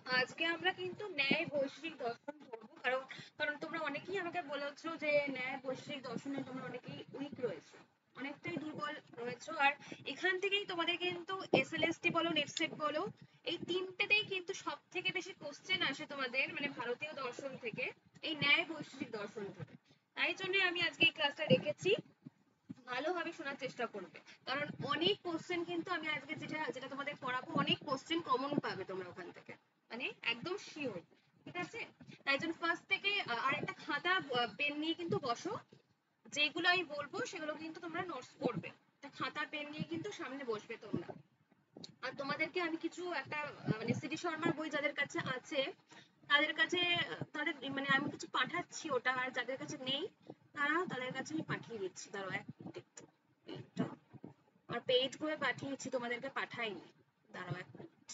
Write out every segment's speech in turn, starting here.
আজকে আমরা কিন্তু ন্যায় বৈশিক দর্শন পড়বো, কারণ কারণ তোমরা অনেকেই আমাকে বলেছো যে ন্যায় বৈশিক দর্শনে তোমরা অনেকেই উইক রয়েছো, অনেকটাই দুর্বল রয়েছো। আর এখান থেকেই তোমাদের কিন্তু এসএলএসটি বলো, নেটসেট বলো, এই তিনটেতেই কিন্তু সব থেকে বেশি কোশ্চেন আসে তোমাদের, মানে ভারতীয় দর্শন থেকে, এই ন্যায় বৈশিক দর্শন থেকে। তাই জন্য আমি আজকে এই ক্লাসটা রেখেছি, ভালোভাবে শোনার চেষ্টা করবে। কারণ অনেক কোশ্চেন কিন্তু আমি আজকে যেটা যেটা তোমাদের পড়াবো, অনেক কোশ্চেন কমন পাবে তোমরা ওখান থেকে, মানে একদম শিওর। ঠিক আছে? তাই জন্য ফার্স্ট থেকে আর একটা খাতা পেন নিয়ে কিন্তু বসো, যেগুলো আমি বলবো সেগুলো কিন্তু তোমরা নোটস করবে। একটা খাতা পেন নিয়ে কিন্তু সামনে বসবে তোমরা। আর তোমাদেরকে আমি কিছু একটা মানে সিডি শর্মার বই যাদের কাছে আছে তাদের কাছে, তাদের মানে আমি কিছু পাঠাচ্ছি ওটা, আর যাদের কাছে নেই তাদের কাছে আমি পাঠিয়ে দিচ্ছি। দাঁড়াও এইটা আর পেইড করে পাঠিয়েছি, তোমাদেরকে পাঠাইনি। দাঁড়াও এক মিনিট,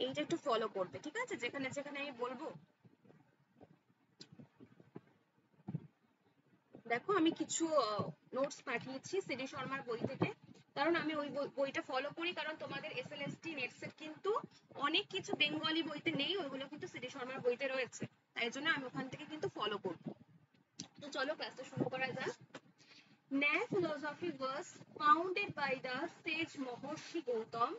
এইটা একটু ফলো করবে, ঠিক আছে? যেখানে যেখানে আমি বলবো, দেখো আমি কিছু নোটস পাঠিয়েছি সিডি শর্মার বই থেকে, কারণ আমি ওই বইটা ফলো করি, কারণ তোমাদের এসএলএসটি নেটসেট কিন্তু অনেক কিছু বেঙ্গলি বইতে নেই, ওইগুলো কিন্তু সিডি শর্মার বইতে রয়েছে। তাই জন্য আমি ওখান থেকে কিন্তু ফলো করবো। তো চলো ক্লাসটা শুরু করা যাক। Naya philosophy was founded by the sage Mahorshi Gautam,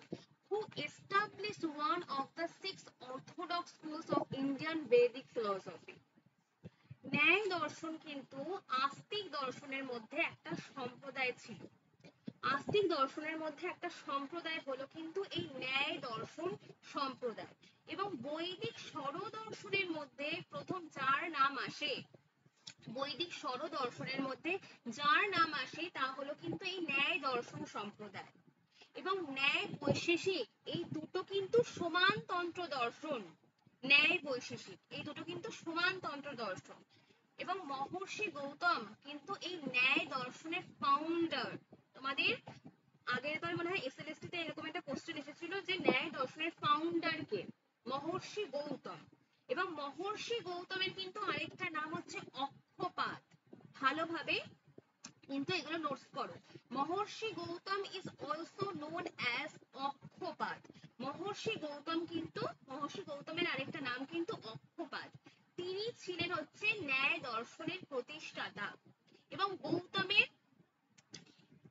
who established one of the six orthodox schools of Indian Vedic philosophy. ন্যায় দর্শন কিন্তু আস্তিক দর্শনের মধ্যে একটা সম্প্রদায় ছিল। আস্তিক দর্শনের মধ্যে একটা সম্প্রদায় হলো কিন্তু এই ন্যায় দর্শন সম্প্রদায়। এবং বৈদিক ষড়দর্শনের মধ্যে প্রথম যার নাম আসে, বৈদিক ষড়দর্শনের মধ্যে যার নাম আসে তা হলো কিন্তু এই ন্যায় দর্শন সম্প্রদায়। এবং ন্যায় বৈশেষিক এই দুটো কিন্তু সমানতন্ত্র দর্শন। ন্যায় বৈশেষিক এই দুটো কিন্তু সমানতন্ত্র দর্শন। এবং মহর্ষি গৌতম কিন্তু এই ন্যায় দর্শনের ফাউন্ডার। তোমাদের আগের বার মনে হয় এসএলএসটি তে এরকম একটা কোশ্চেন এসেছিল যে ন্যায় দর্শনের ফাউন্ডার কে, মহর্ষি গৌতম। এবং মহর্ষি গৌতমের কিন্তু আরেকটা নাম হচ্ছে অক্ষপাদ। ভালোভাবে কিন্তু এগুলো নোটস করো। Maharshi Gautam is also known as Akshapada. Maharshi Gautam কিন্তু, মহর্ষি গৌতমের আরেকটা নাম কিন্তু অক্ষপাদ। তিনি ছিলেন হচ্ছে ন্যায় দর্শনের প্রতিষ্ঠাতা। এবং গৌতমের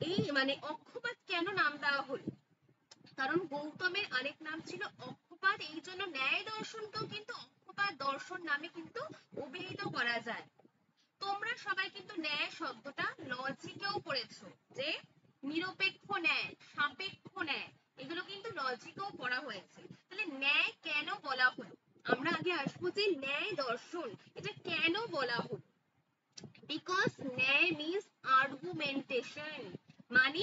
এই মানে অক্ষপাদ কেন নাম দেওয়া হলো, কারণ গৌতমের আরেক নাম ছিল অক্ষপাদ, এই জন্য ন্যায় দর্শনকেও কিন্তু অক্ষপাদ দর্শন নামে কিন্তু অভিহিত করা যায়। তোমরা সবাই কিন্তু ন্যায় শব্দটা লজিকেও পড়েছো, যে নিরপেক্ষ ন্যায়, সাপেক্ষ ন্যায়, এগুলো কিন্তু লজিকেও পড়া হয়েছে। তাহলে ন্যায় কেন বলা হলো, আমরা আগে আসবো যে ন্যায় দর্শন এটা কেন বলা হলো। বিকজ ন্যায় মিন্স আর্গুমেন্টেশন, মানে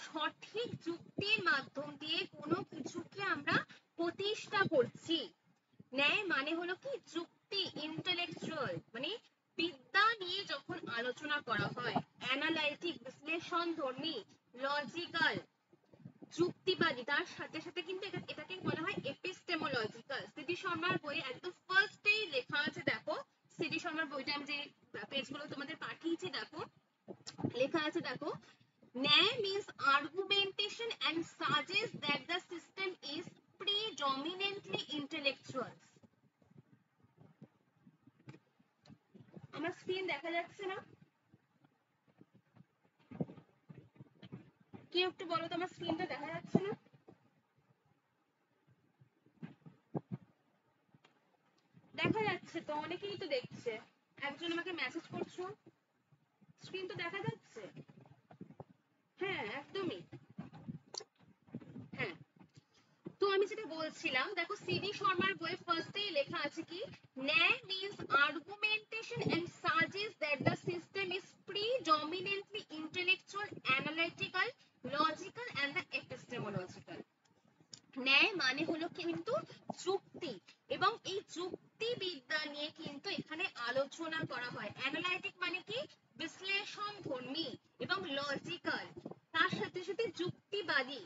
সঠিক যুক্তির মাধ্যম দিয়ে কোনো কিছুকে আমরা প্রতিষ্ঠা করছি। ন্যায় মানে হলো কি যুক্তি, ইন্টেলেকচুয়াল, মানে বিদ্যা নিয়ে যখন আলোচনা করা হয়, অ্যানালাইটিক বিশ্লেষণ ধর্মী, লজিক্যাল, যুক্তিবাদী, তার সাথে সাথে কিন্তু এটাকে বলা হয় এপিস্টেমোলজিক্যাল। সিডি শর্মার বই একদম ফার্স্টেই লেখা আছে, দেখো সিডি শর্মার বইটা আমি যে পেজগুলো তোমাদের পাঠিয়েছি দেখো, লেখা আছে দেখো, ন্যায় means argumentation and suggests that the system is predominantly intellectual. আমার স্ক্রিন দেখা যাচ্ছে না? কেউ একটু বলো তো, আমার স্ক্রিনটা দেখা যাচ্ছে না? দেখা যাচ্ছে তো, অনেকেই তো দেখছে। একজন আমাকে মেসেজ করছো, স্ক্রিন তো দেখা যাচ্ছে। হ্যাঁ একদমই। হ্যাঁ, তো আমি যেটা বলছিলাম, দেখো সিডি শর্মার বই ফার্স্টেই লেখা আছে কি, ন্যায় means argumentation and suggests that the system is predominantly intellectual, analytical, logical and the epistemological. ন্যায় মানে হলো কিন্তু যুক্তি, এবং এই যুক্তি বিদ্যা নিয়ে কিন্তু এখানে আলোচনা করা হয়। অ্যানালাইটিক মানে কি, বিশ্লেষণ ধর্মী, এবং লজিক্যাল তার সাথে সাথে যুক্তিবাদী।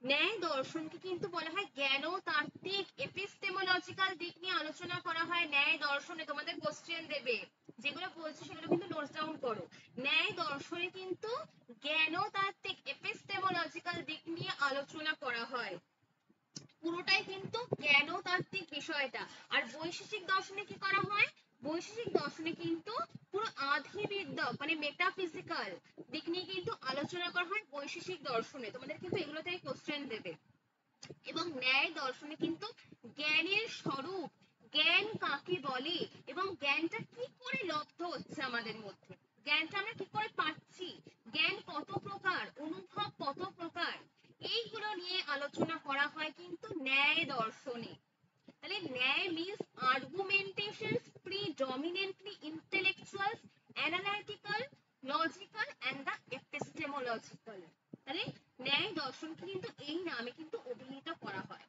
ন্যায় দর্শনকে কিন্তু বলা হয় জ্ঞানতাত্ত্বিক, এপিস্টেমোলজিক্যাল দিক নিয়ে আলোচনা করা হয় ন্যায় দর্শনে। তোমাদের কোশ্চেন দেবে, যেগুলো বলছি সেগুলো কিন্তু নোট ডাউন করো। ন্যায় দর্শনে কিন্তু জ্ঞানতাত্ত্বিক, এপিস্টেমোলজিক্যাল দিক নিয়ে আলোচনা করা হয়। পুরো পুরোটাই কিন্তু জ্ঞানতাত্ত্বিক বিষয়টা। আর বৈশেষিক দর্শনে কি করা হয়, বৈশেষিক দর্শনে কিন্তু পুরো আধিবিদ্যা মানে মেটাফিজিক্যাল দিক নিয়ে কিন্তু আলোচনা করা হয় বৈশেষিক দর্শনে। তোমাদের কিন্তু এগুলো থেকে কোশ্চেন দেবে। এবং ন্যায় দর্শনে কিন্তু জ্ঞানের স্বরূপ, জ্ঞান কাকে বলে এবং জ্ঞানটা কি করে লব্ধ হচ্ছে আমাদের মধ্যে, জ্ঞানটা আমরা কি করে পাচ্ছি, জ্ঞান কত প্রকার, অনুভব কত প্রকার, এইগুলো নিয়ে আলোচনা করা হয় কিন্তু ন্যায় দর্শনে। তাহলে ন্যায় means argumentations predominantly intellectual, analytical, logical and the epistemological। তাহলে ন্যায় দর্শনকে কিন্তু এই নামে কিন্তু অভিহিত করা হয়।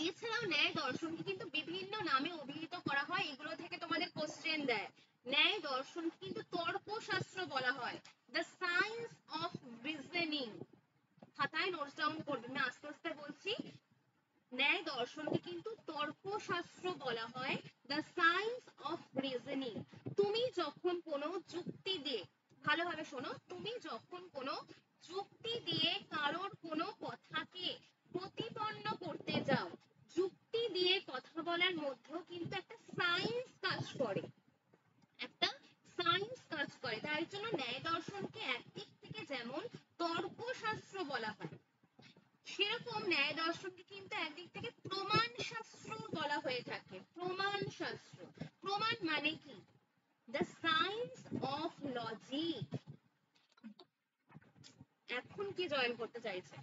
এছাড়াও ন্যায় দর্শনকে কিন্তু বিভিন্ন নামে অভিহিত করা হয়, এগুলো থেকে তোমাদের কোশ্চেন দেয়। ন্যায় দর্শনকে কিন্তু তর্কশাস্ত্র বলা হয়, the science of reasoning। খাতায় নোটস ডাউন করবে, আমি আস্তে আস্তে বলছি। ন্যায় দর্শনকে কিন্তু তর্কশাস্ত্র বলা হয়, the science of reasoning। তুমি যখন কোনো যুক্তি দিয়ে, ভালোভাবে শোনো, তুমি যখন কোনো যুক্তি দিয়ে কারোর কোনো কথাকে প্রতিপন্ন করতে যাও, যুক্তি দিয়ে কথা বলার মধ্যেও কিন্তু একটা সায়েন্স কাজ করে, একটা সায়েন্স কাজ করে। তাই জন্য ন্যায় দর্শনকে একদিক থেকে যেমন তর্কশাস্ত্র বলা হয়, সেরকম ন্যায় দর্শনকে কিন্তু একদিক থেকে প্রমাণ শাস্ত্র বলা হয়ে থাকে। প্রমাণ শাস্ত্র, প্রমাণ মানে কি, দ্য সায়েন্স অফ লজিক। এখন কি জয়েন করতে চাইছে,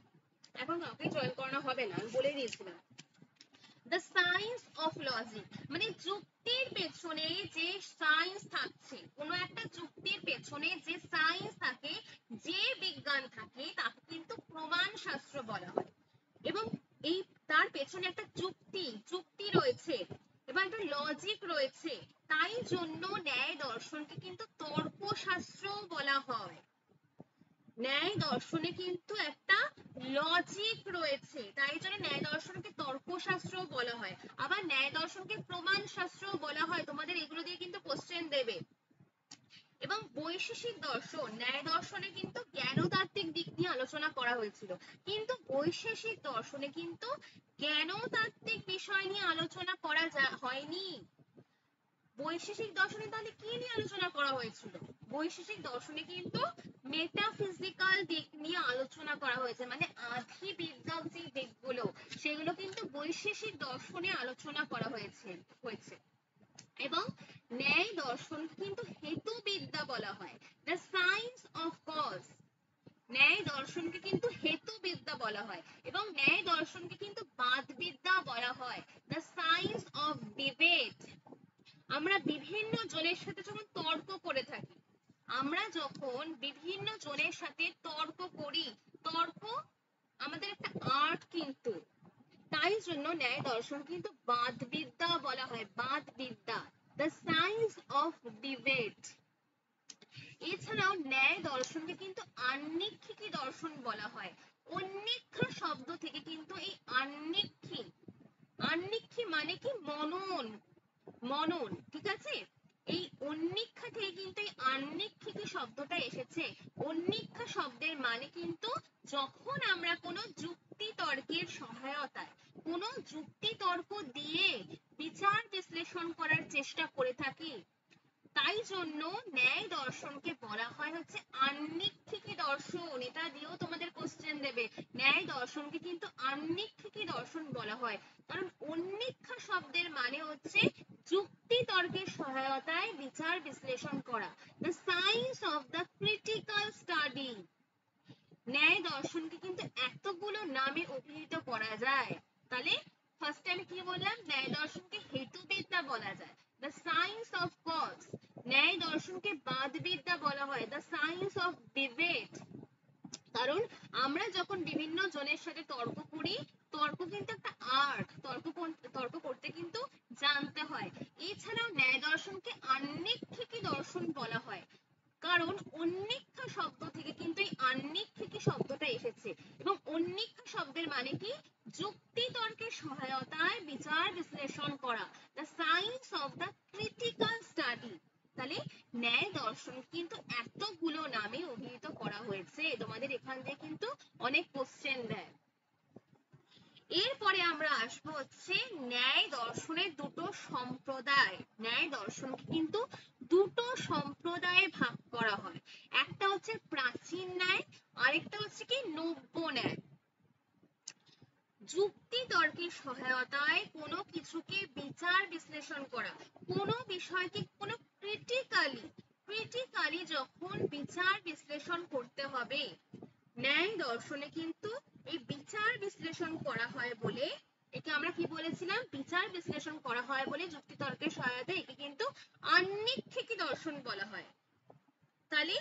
এখন কাউকে জয়েন করানো হবে না, আমি বলে দিয়েছিলাম। দ্য সায়েন্স অফ লজিক মানে যুক্তির পেছনে যে সায়েন্স থাকছে, কোনো একটা যুক্তির পেছনে যে সায়েন্স থাকে, যে বিজ্ঞান থাকে, তাকে কিন্তু প্রমাণ শাস্ত্র বলা হয়। এবং এই তার পেছনে একটা যুক্তি, যুক্তি রয়েছে এবং একটা লজিক রয়েছে, তাই জন্য ন্যায় দর্শনকে কিন্তু তর্কশাস্ত্র বলা হয়। ন্যায় দর্শনে কিন্তু একটা লজিক রয়েছে, তাই জন্য ন্যায় দর্শনকে তর্কশাস্ত্র বলা হয়। আবার ন্যায় দর্শনকে প্রমাণ শাস্ত্র বলা হয়, তোমাদের এগুলো দিয়ে কিন্তু কোশ্চেন দেবে। এবং বৈশেষিক দর্শন, ন্যায় দর্শনে কিন্তু জ্ঞানতাত্ত্বিক দিক নিয়ে আলোচনা করা হয়েছিল, কিন্তু বৈশেষিক দর্শনে কিন্তু জ্ঞানতাত্ত্বিক বিষয় নিয়ে আলোচনা করা হয়নি। বৈশেষিক দর্শনে তাহলে কি নিয়ে আলোচনা করা হয়েছিল, বৈশেষিক দর্শনে কিন্তু মেটাফিজিক্যাল দিক নিয়ে আলোচনা করা হয়েছে, মানে আধিবিদ্যক যে দিকগুলো সেগুলো কিন্তু বৈশেষিক দর্শনে আলোচনা করা হয়েছে। এবং ন্যায় দর্শন কিন্তু হেতুবিদ্যা বলা হয়, দ্য সায়েন্স অফ কজ। ন্যায় দর্শনকে কিন্তু হেতুবিদ্যা বলা হয় এবং ন্যায় দর্শনকে কিন্তু বাদবিদ্যা বলা হয়, দ্য সায়েন্স অফ ডিবেট। আমরা বিভিন্ন জনের সাথে যখন তর্ক করে থাকি, আমরা যখন বিভিন্ন জনের সাথে তর্ক করি, তর্ক আমাদের একটা আর্ট কিন্তু, তাই জন্য ন্যায় দর্শন কিন্তু বাদবিদ্যা বলা হয়, বাদবিদ্যা, দ্য সায়েন্স অফ ডিবেট। এছাড়াও ন্যায় দর্শনকে কিন্তু আন্নিক্ষিকী দর্শন বলা হয়। অন্নিক্ষা শব্দ থেকে কিন্তু এই আন্নিক্ষী, আন্নিক্ষী মানে কি মনন, মনন, ঠিক আছে, এই অন্নিক্ষা থেকে কিন্তু এই আন্নিক্ষিকী শব্দটা এসেছে। অন্নিক্ষা শব্দের মানে কিন্তু যখন আমরা কোনো যুক্তি তর্কের সহায়তায়, কোনো যুক্তি তর্ক দিয়ে বিচার বিশ্লেষণ করার চেষ্টা করে থাকি, তাই জন্য ন্যায় দর্শনকে বলা হয় হচ্ছে আন্নিক্ষিকী দর্শন। এটা দিয়েও তোমাদের কোশ্চেন দেবে, ন্যায় দর্শনকে কিন্তু আন্নিক্ষিকী দর্শন বলা হয়, কারণ অন্নিক্ষা শব্দের মানে হচ্ছে যুক্তি তর্কের সহায়তায় বিচার বিশ্লেষণ করা, the science of the critical study. ন্যায় দর্শনকে কিন্তু এতগুলো নামে অভিহিত করা যায়। তাহলে ফার্স্টে আমি কি বললাম, ন্যায় দর্শনকে হেতুবিদ্যা বলা যায়, দ্য সায়েন্স অফ কজ। ন্যায় দর্শনকে বাদবিদ্যা বলা হয়, দ্য সায়েন্স অফ ডিবেট। কারণ আমরা যখন বিভিন্ন জনের সাথে তর্ক করি, তর্ক কিন্তু একটা আর্ট, তর্ক করতে কিন্তু জানতে হয়। এছাড়াও ন্যায় দর্শনকে আন্নিক্ষিকী দর্শন বলা হয়, কারণ অন্নিক্ষা শব্দ থেকে কিন্তু এই আন্নিক্ষিকী শব্দটা এসেছে এবং অন্নিক্ষা শব্দের মানে কি, যুক্তি তর্কের সহায়তায় বিচার বিশ্লেষণ করা, the science of the critical study. তাহলে ন্যায় দর্শন কিন্তু এতগুলো নামে অভিহিত করা হয়েছে, তোমাদের এখান থেকে কিন্তু অনেক কোশ্চেন দেয়। এরপরে আমরা আসবো হচ্ছে ন্যায় দর্শনের দুটো সম্প্রদায়। ন্যায় দর্শনকে কিন্তু দুটো সম্প্রদায়ে ভাগ করা হয়, একটা হচ্ছে প্রাচীন ন্যায়, আরেকটা হচ্ছে কি নব্য ন্যায়। যুক্তি তর্কের সহায়তায় কোনো কিছুকে বিচার বিশ্লেষণ করা, কোনো বিষয়কে কোনো ক্রিটিক্যালি যখন বিচার বিশ্লেষণ করতে হবে, ন্যায় দর্শনে কিন্তু এই বিচার বিশ্লেষণ করা হয় বলে, একে আমরা কি বলেছিলাম, বিচার বিশ্লেষণ করা হয় বলে যুক্তি তর্কের সহায়তায় একে কিন্তু আন্নিক্ষিকী দর্শন বলা হয়। তাহলে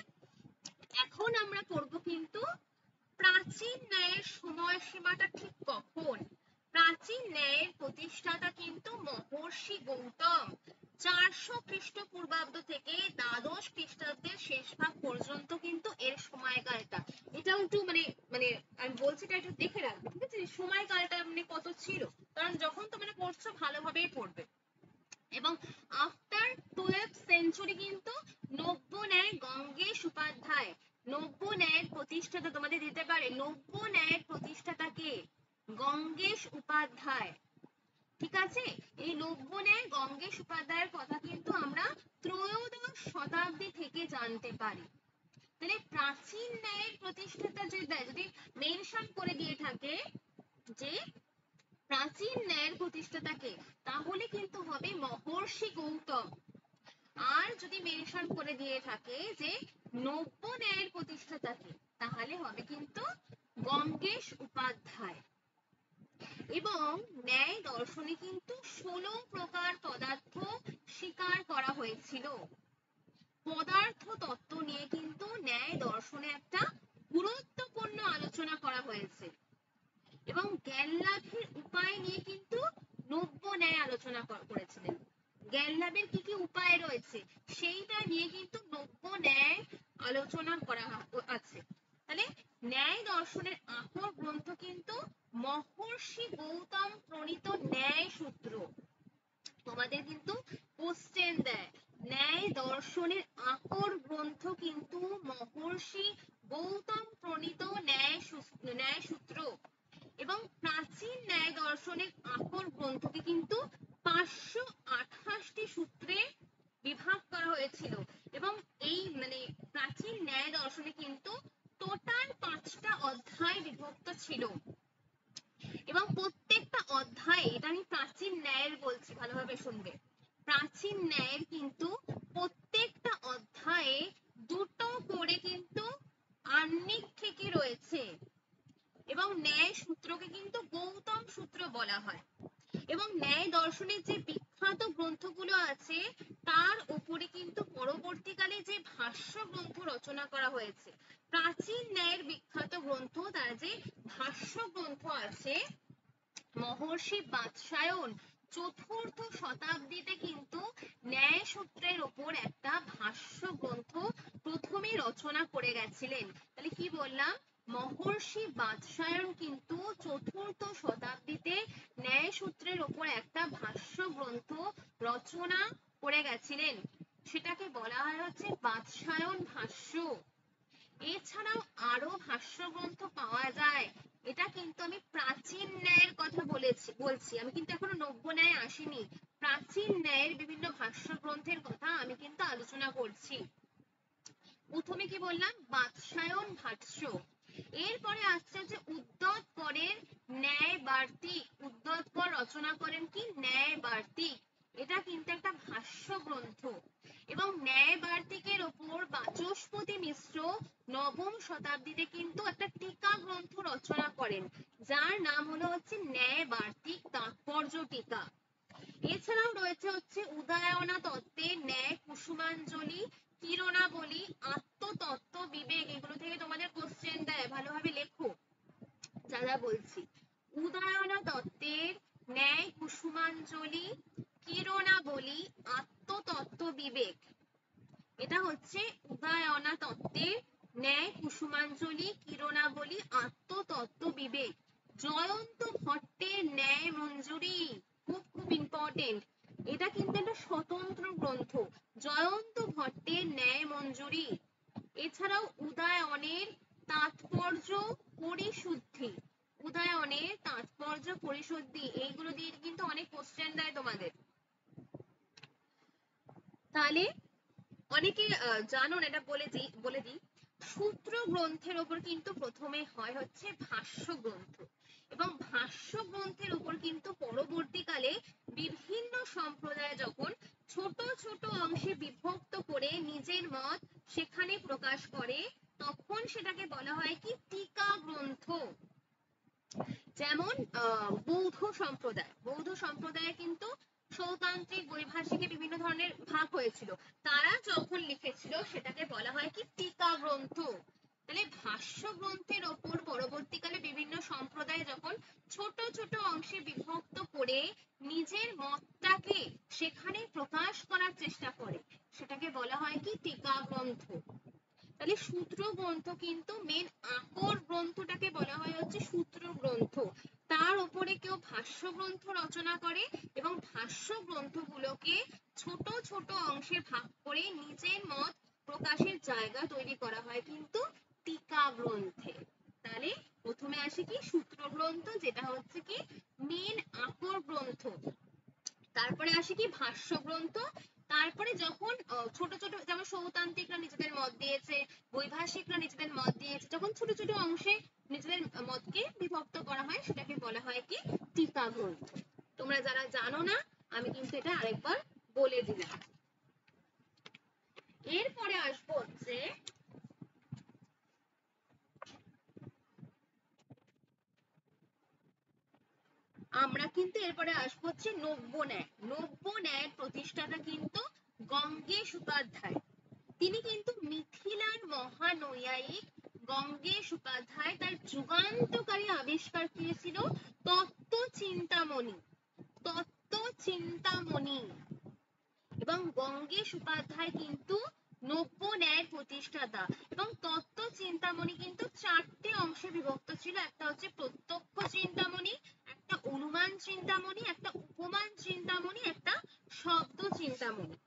এখন আমরা করব কিন্তু প্রাচীন ন্যায়ের সময়সীমাটা ঠিক কখন। প্রাচীন ন্যায়ের প্রতিষ্ঠাতা কিন্তু মহর্ষি গৌতম, 400 খ্রিস্টপূর্বাব্দ থেকে দ্বাদশ খ্রিস্টাব্দের শেষ ভাগ পর্যন্ত কিন্তু এর সময়কালটা, এটাও একটু মানে মানে আমি বলছি এটা একটু দেখে রাখবে, ঠিক আছে, সময়কালটা মানে কত ছিল, কারণ যখন তোমরা পড়ছো ভালোভাবেই পড়বে। এবং আফটার 12th সেঞ্চুরি কিন্তু নব্য ন্যায় গঙ্গেশ উপাধ্যায়, নব্য ন্যায়ের প্রতিষ্ঠাতা তোমাদের দিতে পারে, নব্য ন্যায়ের প্রতিষ্ঠাতা কে, গঙ্গেশ উপাধ্যায়, ঠিক আছে। এই নব্য ন্যায় গঙ্গেশ উপাধ্যায়ের কথা কিন্তু আমরা ত্রয়োদশ শতাব্দী থেকে জানতে পারি। তাহলে প্রাচীন ন্যায়ের প্রতিষ্ঠাতা যদি মেনশন করে দিয়ে থাকে যে প্রাচীন ন্যায়ের প্রতিষ্ঠাতাকে, তাহলে কিন্তু হবে মহর্ষি গৌতম। আর যদি মেনশন করে দিয়ে থাকে যে নব্য ন্যায়ের প্রতিষ্ঠাতাকে, তাহলে হবে কিন্তু গঙ্গেশ উপাধ্যায়। এবং ন্যায় দর্শনে কিন্তু 16 প্রকার পদার্থ স্বীকার করা হয়েছিল। পদার্থ তত্ত্ব নিয়ে কিন্তু ন্যায় দর্শনে একটা গুরুত্বপূর্ণ আলোচনা করা হয়েছে। এবং জ্ঞান লাভের উপায় নিয়ে কিন্তু নব্য ন্যায় আলোচনা করেছিলেন। জ্ঞান লাভের কি কি উপায় রয়েছে সেইটা নিয়ে কিন্তু নব্য ন্যায় আলোচনা করা আছে। তাহলে ন্যায় দর্শনের আকর গ্রন্থ কিন্তু মহর্ষি গৌতম প্রণীত ন্যায় সূত্র। তোমাদের কিন্তু কোশ্চেন দেয়, ন্যায় দর্শনের আকর গ্রন্থ কিন্তু মহর্ষি গৌতম প্রণীত ন্যায় সূত্র। এবং প্রাচীন ন্যায় দর্শনের আকর গ্রন্থকে কিন্তু 528টি সূত্রে বিভাগ করা হয়েছিল। এবং এই মানে প্রাচীন ন্যায় দর্শনে কিন্তু টোটাল 5টা অধ্যায় বিভক্ত ছিল। এবং প্রত্যেকটা অধ্যায়ে, এটা আমি প্রাচীন ন্যায়ের বলছি, ভালোভাবে শুনবে, প্রাচীন ন্যায়ের কিন্তু প্রত্যেকটা অধ্যায়ে দুটো করে কিন্তু আন্নিক্ষিকী রয়েছে। এবং ন্যায় সূত্রকে কিন্তু গৌতম সূত্র বলা হয়। এবং ন্যায় দর্শনের যে বিখ্যাত গ্রন্থগুলো আছে তার উপরে কিন্তু পরবর্তীকালে যে ভাষ্য গ্রন্থ রচনা করা হয়েছে, প্রাচীন ন্যায়ের বিখ্যাত গ্রন্থ, তার যে ভাষ্য গ্রন্থ আছে, মহর্ষি বাৎসায়ন 4th শতাব্দীতে কিন্তু ন্যায় সূত্রের উপর একটা ভাষ্য গ্রন্থ প্রথমে রচনা করে গেছিলেন। তাহলে কি বললাম, মহর্ষি বাৎসায়ন কিন্তু 4th শতাব্দীতে ন্যায় সূত্রের উপর একটা ভাষ্য গ্রন্থ রচনা করে গেছিলেন, সেটাকে বলা হয় হচ্ছে বাৎসায়ন ভাষ্য। এছাড়াও আরো ভাষ্য গ্রন্থ পাওয়া যায়, এটা কিন্তু আমি প্রাচীন ন্যায়ের কথা বলছি, আমি কিন্তু এখনো নব্য ন্যায় আসিনি, প্রাচীন ন্যায়ের বিভিন্ন ভাষ্য গ্রন্থের কথা আমি কিন্তু আলোচনা করছি। প্রথমে কি বললাম, বাৎসায়ন ভাষ্য। এরপরে আসছে যে উদ্যত করের ন্যায় বার্তিক, উদ্যত কর রচনা করেন কি ন্যায় বার্তিক, এটা কিন্তু একটা ভাষ্য গ্রন্থ। এবং ন্যায় বার্তিকের ওপর বাচস্পতি মিশ্র 9ম শতাব্দীতে কিন্তু একটা টিকা গ্রন্থ রচনা করেন, যার নাম হলো হচ্ছে ন্যায় বার্তিক তাৎপর্য টিকা। এছাড়াও রয়েছে হচ্ছে উদয়ায়না তত্ত্বের ন্যায় কুসুমাঞ্জলি, কিরণাবলী, আত্মতত্ত্ব, বিবেক, এগুলো থেকে তোমাদের কোশ্চেন দেয়, ভালোভাবে লেখো যা যা বলছি। উদয়ায়না তত্ত্বের ন্যায় কুসুমাঞ্জলি, কিরণাবলী, আত্মতত্ত্ব, বিবেক, এটা হচ্ছে উদয়ায়না তত্ত্বের ন্যায় কুসুমাঞ্জলি, কিরণাবলী, আত্মতত্ত্ব, বিবেক। জয়ন্ত ভট্টের ন্যায় মঞ্জুরি, খুব খুব ইম্পর্টেন্ট, এটা কিন্তু একটা স্বতন্ত্র গ্রন্থ, জয়ন্ত ভট্টের ন্যায় মঞ্জুরি। এছাড়াও উদয়ায়নের তাৎপর্য পরিশুদ্ধি, উদয়নের তাৎপর্য পরিশুদ্ধি, এইগুলো দিয়ে কিন্তু অনেক কোশ্চেন দেয় তোমাদের। তাহলে অনেকে জানো না, এটা বলে দিই, সূত্র গ্রন্থের উপর কিন্তু প্রথমে হয় হচ্ছে ভাষ্য গ্রন্থ, এবং ভাষ্য গ্রন্থের উপর কিন্তু পরবর্তীকালে বিভিন্ন সম্প্রদায় যখন ছোট ছোট অংশে বিভক্ত করে নিজের মত সেখানে প্রকাশ করে, তখন সেটাকে বলা হয় কি টিকা গ্রন্থ। যেমন বৌদ্ধ সম্প্রদায়ে কিন্তু সৌতান্ত্রিক বৈভাষিকে বিভিন্ন ধরনের ভাগ হয়েছিল, তারা যখন লিখেছিল সেটাকে বলা হয় কি টিকা গ্রন্থ। তাহলে ভাষ্য গ্রন্থের ওপর পরবর্তীকালে বিভিন্ন সম্প্রদায় যখন ছোট ছোট অংশে বিভক্ত করে নিজের মতটাকে সেখানে প্রকাশ করার চেষ্টা করে, সেটাকে বলা হয় কি টিকা গ্রন্থ। তাহলে সূত্র গ্রন্থ কিন্তু মেন আকর গ্রন্থটাকে বলা হয় হচ্ছে সূত্র গ্রন্থ, তার উপরে কেউ ভাষ্য গ্রন্থ রচনা করে এবং ভাষ্য গ্রন্থগুলোকে ছোট ছোট অংশে ভাগ করে নিজের মত প্রকাশের জায়গা তৈরি করা হয় কিন্তু টিকা গ্রন্থে। তাহলে প্রথমে আসে কি সূত্র গ্রন্থ, যেটা হচ্ছে কি মেন আকর গ্রন্থ, তারপরে আসে কি ভাষ্য গ্রন্থ, তারপরে যখন ছোট ছোট যেমন সৌতান্ত্রিকরা নিজেদের মত দিয়েছে, বৈভাষিকরা নিজেদের মত দিয়েছে, যখন ছোট ছোট অংশে নিজেদের মতকে বিভক্ত করা হয় সেটাকে বলা হয় কি টিকা গ্রন্থ। তোমরা যারা জানো না আমি কিন্তু এটা আরেকবার বলে দিলাম। এরপরে আসবো হচ্ছে আমরা কিন্তু এরপরে আসবো হচ্ছে নব্য ন্যায়। নব্য ন্যায়ের প্রতিষ্ঠাতা কিন্তু গঙ্গেশ উপাধ্যায়। তিনি কিন্তু মিথিলার মহানৈয়ায়িক গঙ্গেশ উপাধ্যায় তার যুগান্তকারী আবিষ্কার করেছিল তত্ত্ব চিন্তামণি। তত্ত্ব চিন্তামণি এবং গঙ্গেশ উপাধ্যায় কিন্তু নব্য ন্যায়ের প্রতিষ্ঠাতা, এবং তত্ত্ব চিন্তামণি কিন্তু চারটে অংশে বিভক্ত ছিল, একটা হচ্ছে প্রত্যক্ষ চিন্তামণি, একটা অনুমান চিন্তামণি, একটা উপমান চিন্তামণি, একটা শব্দ চিন্তামণি।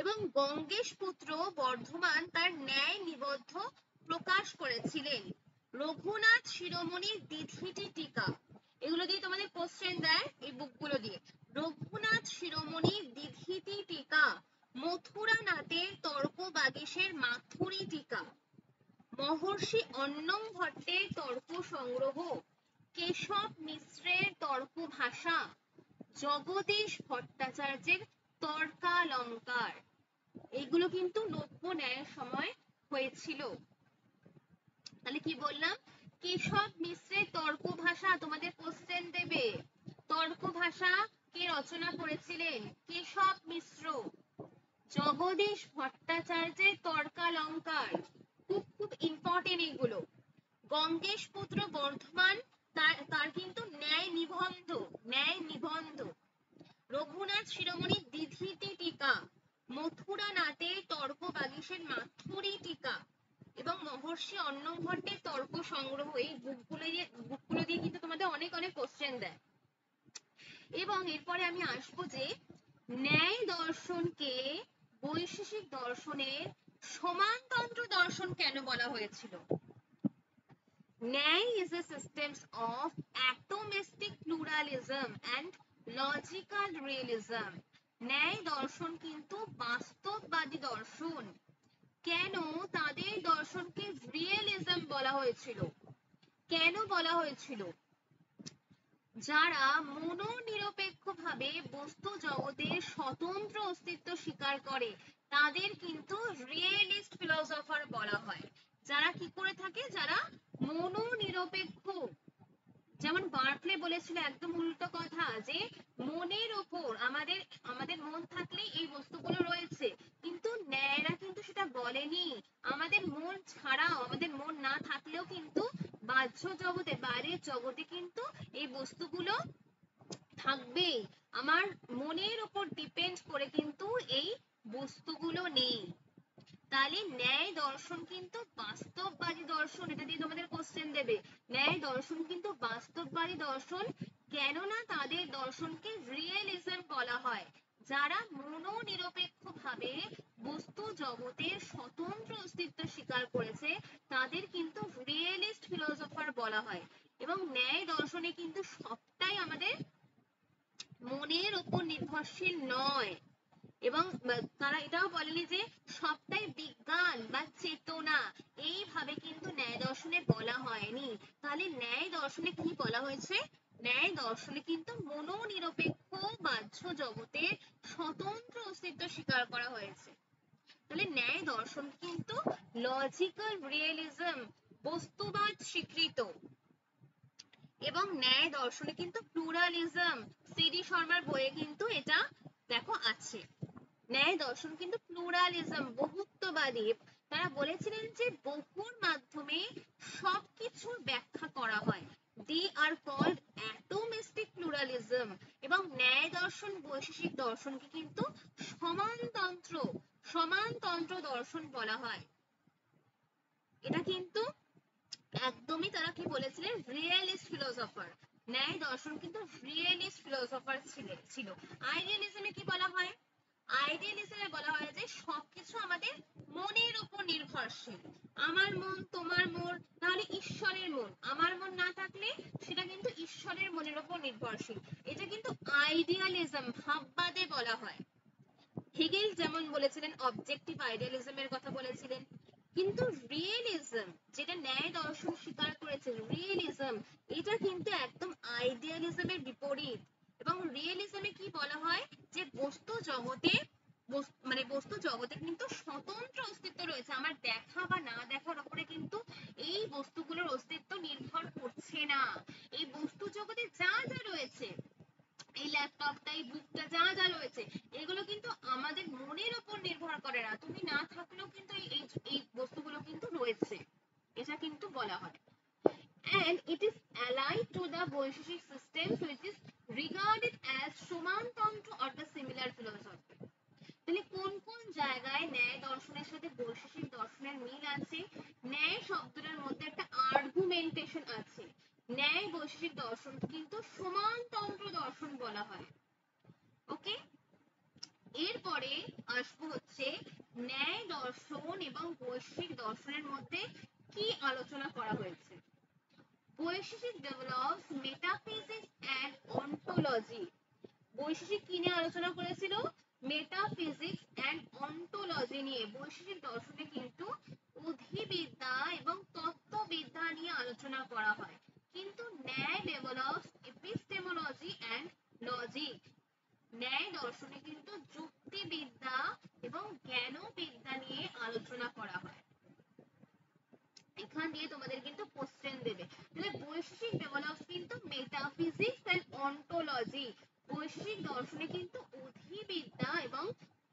এবং গঙ্গেশ পুত্র বর্ধমান তার ন্যায় নিবদ্ধ প্রকাশ করেছিলেন রঘুনাথ শিরোমণির দ্বিধিটি টিকা। এগুলো দিয়ে তোমাদের কোশ্চেন দেয় এই বুকগুলো দিয়ে। রঘুনাথ শিরোমণির দ্বিধিটি টিকা, মথুরা নাথের তর্ক বাগীশের মাথুরি টিকা, মহর্ষি অন্নং ভট্টের তর্ক সংগ্রহ, কেশব মিশ্রের তর্ক ভাষা, জগদীশ ভট্টাচার্যের তর্কালঙ্কার। এগুলো কিন্তু নব্য ন্যায়ের সময় হয়েছিল। তাহলে কি বললাম, কেশব মিশ্রের তর্ক ভাষা তোমাদের কোশ্চেন দেবে, তর্ক ভাষা কে রচনা করেছিলেন, কেশব মিশ্র। জগদীশ ভট্টাচার্যের তর্কালঙ্কার, খুব খুব ইম্পর্টেন্ট এগুলো। গঙ্গেশ পুত্র বর্ধমান তার কিন্তু ন্যায় নিবন্ধ, ন্যায় নিবন্ধ। রঘুনাথ শিরোমণির দ্বিধিটি টিকা, মথুরা নাথের তর্ক বাগীশের মাথুরি টিকা, এবং মহর্ষি অন্নং ভট্টের তর্ক সংগ্রহ। এই বুকগুলো দিয়ে কিন্তু তোমাদের অনেক অনেক কোশ্চেন দেয়। এবং এরপরে আমি আসবো যে ন্যায় দর্শনকে বৈশেষিক দর্শনের সমানতন্ত্র দর্শন কেন বলা হয়েছিল। ন্যায় is a system of atomistic pluralism and logical realism. ন্যায় দর্শন কিন্তু বাস্তববাদী দর্শন। কেন তাদের দর্শনকে রিয়েলিজম বলা হয়েছিল, কেন বলা হয়েছিল, যারা মনোনিরপেক্ষভাবে বস্তু জগতের স্বতন্ত্র অস্তিত্ব স্বীকার করে তাদের কিন্তু রিয়েলিস্ট ফিলোসফার বলা হয়। যারা কি করে থাকে, যারা মনোনিরপেক্ষ। যেমন বার্কলে বলেছিল একদম উল্টো কথা, যে মনের ওপর আমাদের আমাদের মন থাকলে এই বস্তুগুলো রয়েছে, কিন্তু ন্যায়রা কিন্তু সেটা বলেনি। আমাদের মন ছাড়াও, আমাদের মন না থাকলেও কিন্তু বাহ্য জগতে, বাইরের জগতে কিন্তু এই বস্তুগুলো থাকবে। আমার মনের ওপর ডিপেন্ড করে কিন্তু এই বস্তুগুলো নেই। তাহলে ন্যায় দর্শন কিন্তু বাস্তববাদী দর্শন, এটা দিয়ে তোমাদের কোশ্চেন দেবে। ন্যায় দর্শন কিন্তু বাস্তববাদী দর্শন, কেননা তাদের দর্শনকে রিয়েলিজম বলা হয়। যারা মনোনিরপেক্ষভাবে বস্তু জগতের স্বতন্ত্র অস্তিত্ব স্বীকার করেছে তাদের কিন্তু রিয়েলিস্ট ফিলোসফার বলা হয়। এবং ন্যায় দর্শনে কিন্তু সবটাই আমাদের মনের উপর নির্ভরশীল নয়, এবং তারা এটাও বলেনি যে সবটাই বিজ্ঞান বা চেতনা, এইভাবে কিন্তু ন্যায় দর্শনে বলা হয়নি। তাহলে ন্যায় দর্শনে কি বলা হয়েছে? ন্যায় দর্শনে কিন্তু মনোনিরপেক্ষ বাহ্য জগতের স্বতন্ত্র অস্তিত্ব স্বীকার করা হয়েছে। তাহলে ন্যায় দর্শন কিন্তু লজিক্যাল রিয়েলিজম, বস্তুবাদ স্বীকৃত। এবং ন্যায় দর্শনে কিন্তু প্লুরালিজম, সিডি শর্মার বইয়ে কিন্তু এটা দেখো আছে। ন্যায় দর্শন কিন্তু প্লুরালিজম, বহুত্ববাদী। তারা বলেছিলেন যে বহুর মাধ্যমে সবকিছুর ব্যাখ্যা করা হয়। দে আর কল্ড অ্যাটোমিস্টিক প্লুরালিজম। এবং ন্যায় দর্শন বৈশেষিক দর্শনকে কিন্তু সমানতন্ত্র দর্শন বলা হয়। এটা কিন্তু একদমই তারা কি বলেছিলেন? Realist philosopher. ন্যায় দর্শন কিন্তু রিয়েলিস্ট ফিলোসফার ছিল। আইডিয়ালিজমে কি বলা হয়? আইডিয়ালিজমে বলা হয় যে সবকিছু আমাদের মনের উপর নির্ভরশীল। আমার মন, তোমার মন, তাহলে ঈশ্বরের মন, আমার মন না থাকলে সেটা কিন্তু ঈশ্বরের মনের উপর নির্ভরশীল। এটা কিন্তু আইডিয়ালিজম, ভাববাদে বলা হয়। হেগেল যেমন বলেছিলেন অবজেক্টিভ আইডিয়ালিজমের কথা বলেছিলেন। কিন্তু রিয়েলিজম, যেটা ন্যায় দর্শন স্বীকার করেছে, রিয়েলিজম, এটা কিন্তু একদম আইডিয়ালিজমের বিপরীত। এবং রিয়েলিজমে কি বলা হয়? যে বস্তু জগতে কিন্তু স্বতন্ত্র অস্তিত্ব রয়েছে। আমার দেখা বা না দেখার উপরে কিন্তু এই বস্তুগুলোর অস্তিত্ব নির্ভর করছে না। এই বস্তু জগতে যা যা রয়েছে, এই ল্যাপটপটা, এই বুকটা, যা যা রয়েছে, এগুলো কিন্তু আমাদের মনের উপর নির্ভর করে না। তুমি না থাকলেও কিন্তু এই বস্তুগুলো কিন্তু রয়েছে, এটা কিন্তু বলা হয়। And it is allied to the Vaisheshika systems which is regarded as সমানতন্ত্র or the similar philosophy. তাহলে কোন কোন জায়গায় ন্যায় দর্শনের সাথে বৈশেষিক দর্শনের মিল আছে? ন্যায় শব্দটার মধ্যে একটা আর্গুমেন্টেশন আছে। ন্যায় বৈশেষিক দর্শন কিন্তু সমানতন্ত্র দর্শন বলা হয়। ওকে, এরপরে আসবো হচ্ছে ন্যায় দর্শন এবং বৈশেষিক দর্শনের মধ্যে কি আলোচনা করা হয়েছে। Vaisheshika develops metaphysics and ontology. Vaisheshika কি নিয়ে আলোচনা করেছিল? মেটাফিজিক্স এন্ড অন্টোলজি নিয়ে। বৈশেষিক দর্শনে কিন্তু অধিবিদ্যা এবং তত্ত্ববিদ্যা নিয়ে আলোচনা করা হয়। কিন্তু ন্যায় ডেভেলপস এপিস্টেমোলজি এন্ড লজিক। ন্যায় দর্শনে কিন্তু যুক্তিবিদ্যা এবং জ্ঞানবিদ্যা নিয়ে আলোচনা করা হয়। এখান দিয়ে তোমাদের কিন্তু কোশ্চেন দেবে। তাহলে বৈশেষিক ডেভেলপস কিন্তু মেটাফিজিক্স এন্ড অন্টোলজি। বৈশেষিক দর্শনে কিন্তু অধিবিদ্যা এবং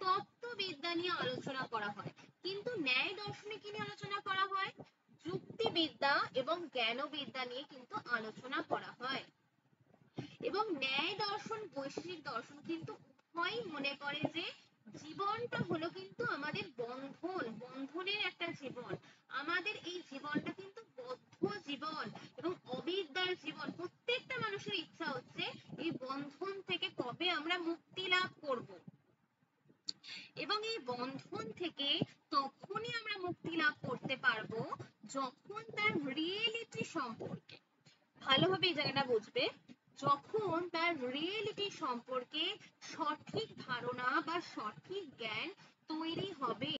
তত্ত্ববিদ্যা নিয়ে আলোচনা করা হয়। কিন্তু ন্যায় দর্শনে কি নিয়ে আলোচনা করা হয়? যুক্তিবিদ্যা এবং জ্ঞানবিদ্যা নিয়ে কিন্তু আলোচনা করা হয়। এবং ন্যায় দর্শন, বৈশেষিক দর্শন কিন্তু উভয়ই মনে করে যে জীবনটা হলো কিন্তু আমাদের বন্ধনের একটা জীবন। আমাদের এই জীবনটা কিন্তু বদ্ধ জীবন এবং অবিদ্যার জীবন। প্রত্যেকটা মানুষের ইচ্ছা হচ্ছে এই বন্ধন থেকে কবে আমরা মুক্তি লাভ করব। এবং এই বন্ধন থেকে তখনই আমরা মুক্তি লাভ করতে পারবো যখন তার রিয়েলিটি সম্পর্কে, ভালোভাবে এই জায়গাটা বুঝবে, যখন তার রিয়েলিটি সম্পর্কে সঠিক ধারণা বা সঠিক জ্ঞান তৈরি হবে।